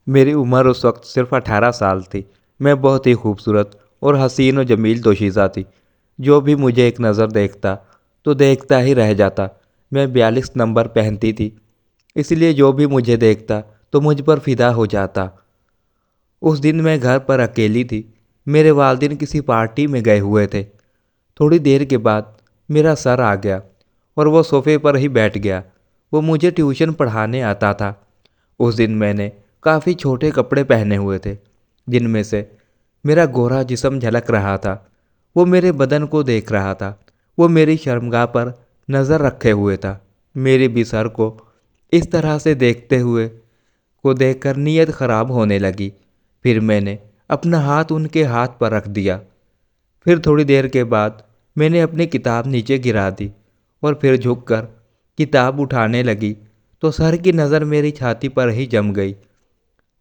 میری عمر اس وقت صرف 18 سال تھی۔ میں بہت ہی خوبصورت اور حسین و جمیل دوشیزہ تھی۔ جو بھی مجھے ایک نظر دیکھتا تو دیکھتا ہی رہ جاتا۔ میں 42 نمبر پہنتی تھی، اس لیے جو بھی مجھے دیکھتا تو مجھ پر فدا ہو جاتا۔ اس دن میں گھر پر اکیلی تھی۔ میرے والدین کسی پارٹی میں گئے ہوئے تھے۔ تھوڑی دیر کے بعد میرا سر آ گیا اور وہ صوفے پر ہی بیٹھ گیا۔ وہ مجھے ٹیوشن پڑھانے آتا تھا۔ اس دن میں نے کافی چھوٹے کپڑے پہنے ہوئے تھے، جن میں سے میرا گورا جسم جھلک رہا تھا۔ وہ میرے بدن کو دیکھ رہا تھا۔ وہ میری شرمگاہ پر نظر رکھے ہوئے تھا۔ میری بھی سر کو اس طرح سے دیکھتے ہوئے کو دیکھ کر نیت خراب ہونے لگی۔ پھر میں نے اپنا ہاتھ ان کے ہاتھ پر رکھ دیا۔ پھر تھوڑی دیر کے بعد میں نے اپنی کتاب نیچے گرا دی اور پھر جھک کر کتاب اٹھانے لگی تو سر کی نظر میری چھاتی پر ہی جم گئی۔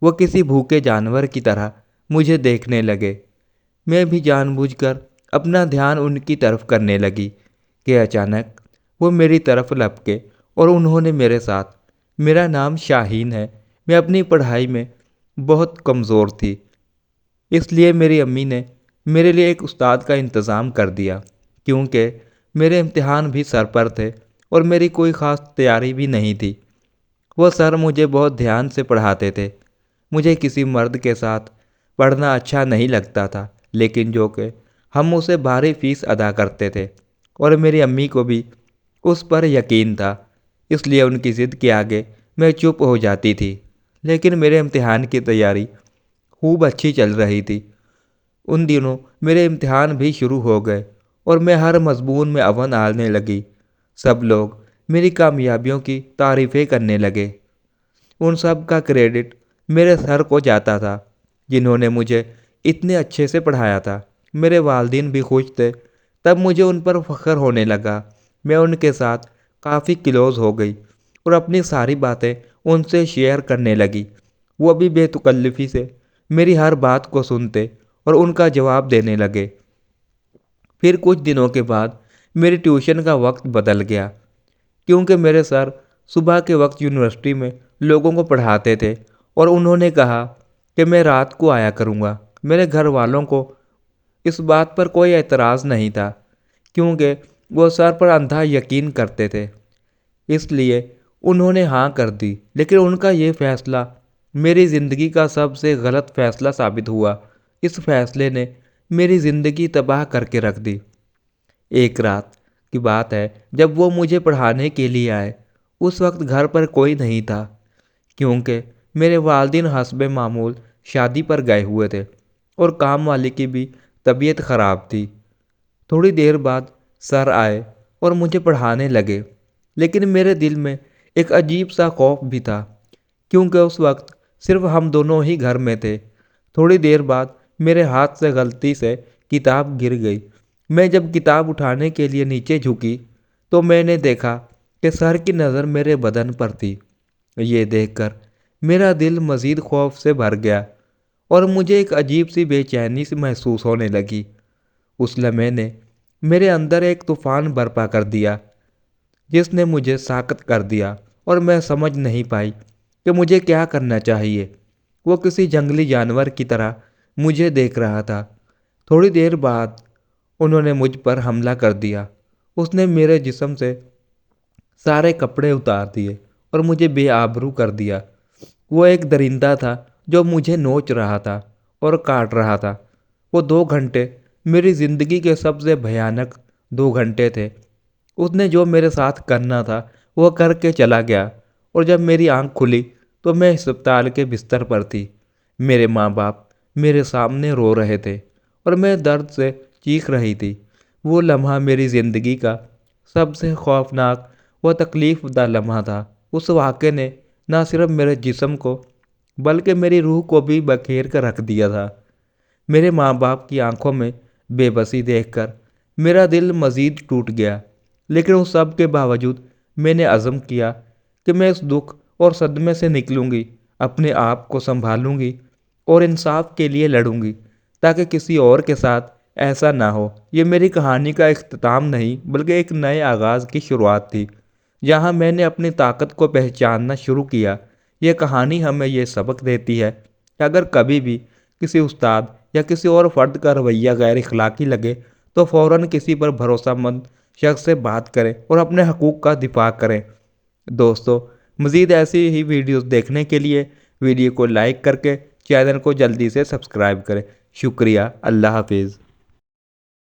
وہ کسی بھوکے جانور کی طرح مجھے دیکھنے لگے۔ میں بھی جان بوجھ کر اپنا دھیان ان کی طرف کرنے لگی کہ اچانک وہ میری طرف لپکے اور انہوں نے میرے ساتھ میرا نام شاہین ہے۔ میں اپنی پڑھائی میں بہت کمزور تھی، اس لیے میری امی نے میرے لیے ایک استاد کا انتظام کر دیا، کیونکہ میرے امتحان بھی سر پر تھے اور میری کوئی خاص تیاری بھی نہیں تھی۔ وہ سر مجھے بہت دھیان سے پڑھاتے تھے۔ مجھے کسی مرد کے ساتھ پڑھنا اچھا نہیں لگتا تھا، لیکن جو کہ ہم اسے بھاری فیس ادا کرتے تھے اور میری امی کو بھی اس پر یقین تھا، اس لیے ان کی ضد کے آگے میں چپ ہو جاتی تھی۔ لیکن میرے امتحان کی تیاری خوب اچھی چل رہی تھی۔ ان دنوں میرے امتحان بھی شروع ہو گئے اور میں ہر مضمون میں اول آنے لگی۔ سب لوگ میری کامیابیوں کی تعریفیں کرنے لگے۔ ان سب کا کریڈٹ میرے سر کو جاتا تھا، جنہوں نے مجھے اتنے اچھے سے پڑھایا تھا۔ میرے والدین بھی خوش تھے، تب مجھے ان پر فخر ہونے لگا۔ میں ان کے ساتھ کافی کلوز ہو گئی اور اپنی ساری باتیں ان سے شیئر کرنے لگی۔ وہ بھی بے تکلفی سے میری ہر بات کو سنتے اور ان کا جواب دینے لگے۔ پھر کچھ دنوں کے بعد میری ٹیوشن کا وقت بدل گیا، کیونکہ میرے سر صبح کے وقت یونیورسٹی میں لوگوں کو پڑھاتے تھے اور انہوں نے کہا کہ میں رات کو آیا کروں گا۔ میرے گھر والوں کو اس بات پر کوئی اعتراض نہیں تھا، کیونکہ وہ سر پر اندھا یقین کرتے تھے، اس لیے انہوں نے ہاں کر دی۔ لیکن ان کا یہ فیصلہ میری زندگی کا سب سے غلط فیصلہ ثابت ہوا۔ اس فیصلے نے میری زندگی تباہ کر کے رکھ دی۔ ایک رات کی بات ہے جب وہ مجھے پڑھانے کے لیے آئے۔ اس وقت گھر پر کوئی نہیں تھا، کیونکہ میرے والدین حسب معمول شادی پر گئے ہوئے تھے اور کام والی کی بھی طبیعت خراب تھی۔ تھوڑی دیر بعد سر آئے اور مجھے پڑھانے لگے، لیکن میرے دل میں ایک عجیب سا خوف بھی تھا، کیونکہ اس وقت صرف ہم دونوں ہی گھر میں تھے۔ تھوڑی دیر بعد میرے ہاتھ سے غلطی سے کتاب گر گئی۔ میں جب کتاب اٹھانے کے لیے نیچے جھکی تو میں نے دیکھا کہ سر کی نظر میرے بدن پر تھی۔ یہ دیکھ کر میرا دل مزید خوف سے بھر گیا اور مجھے ایک عجیب سی بے چینی سی محسوس ہونے لگی۔ اس لمحے نے میرے اندر ایک طوفان برپا کر دیا، جس نے مجھے ساکت کر دیا اور میں سمجھ نہیں پائی کہ مجھے کیا کرنا چاہیے۔ وہ کسی جنگلی جانور کی طرح مجھے دیکھ رہا تھا۔ تھوڑی دیر بعد انہوں نے مجھ پر حملہ کر دیا۔ اس نے میرے جسم سے سارے کپڑے اتار دیے اور مجھے بے آبرو کر دیا۔ وہ ایک درندہ تھا جو مجھے نوچ رہا تھا اور کاٹ رہا تھا۔ وہ 2 گھنٹے میری زندگی کے سب سے بھیانک 2 گھنٹے تھے۔ اس نے جو میرے ساتھ کرنا تھا وہ کر کے چلا گیا، اور جب میری آنکھ کھلی تو میں ہسپتال کے بستر پر تھی۔ میرے ماں باپ میرے سامنے رو رہے تھے اور میں درد سے چیخ رہی تھی۔ وہ لمحہ میری زندگی کا سب سے خوفناک و تکلیف دہ لمحہ تھا۔ اس واقعے نے نہ صرف میرے جسم کو بلکہ میری روح کو بھی بکھیر کر رکھ دیا تھا۔ میرے ماں باپ کی آنکھوں میں بے بسی دیکھ کر میرا دل مزید ٹوٹ گیا، لیکن اس سب کے باوجود میں نے عزم کیا کہ میں اس دکھ اور صدمے سے نکلوں گی، اپنے آپ کو سنبھالوں گی اور انصاف کے لیے لڑوں گی، تاکہ کسی اور کے ساتھ ایسا نہ ہو۔ یہ میری کہانی کا اختتام نہیں، بلکہ ایک نئے آغاز کی شروعات تھی، جہاں میں نے اپنی طاقت کو پہچاننا شروع کیا، یہ کہانی ہمیں یہ سبق دیتی ہے کہ اگر کبھی بھی کسی استاد یا کسی اور فرد کا رویہ غیر اخلاقی لگے تو فوراً کسی پر بھروسہ مند شخص سے بات کریں اور اپنے حقوق کا دفاع کریں۔ دوستو، مزید ایسی ہی ویڈیوز دیکھنے کے لیے ویڈیو کو لائک کر کے چینل کو جلدی سے سبسکرائب کریں۔ شکریہ، اللہ حافظ۔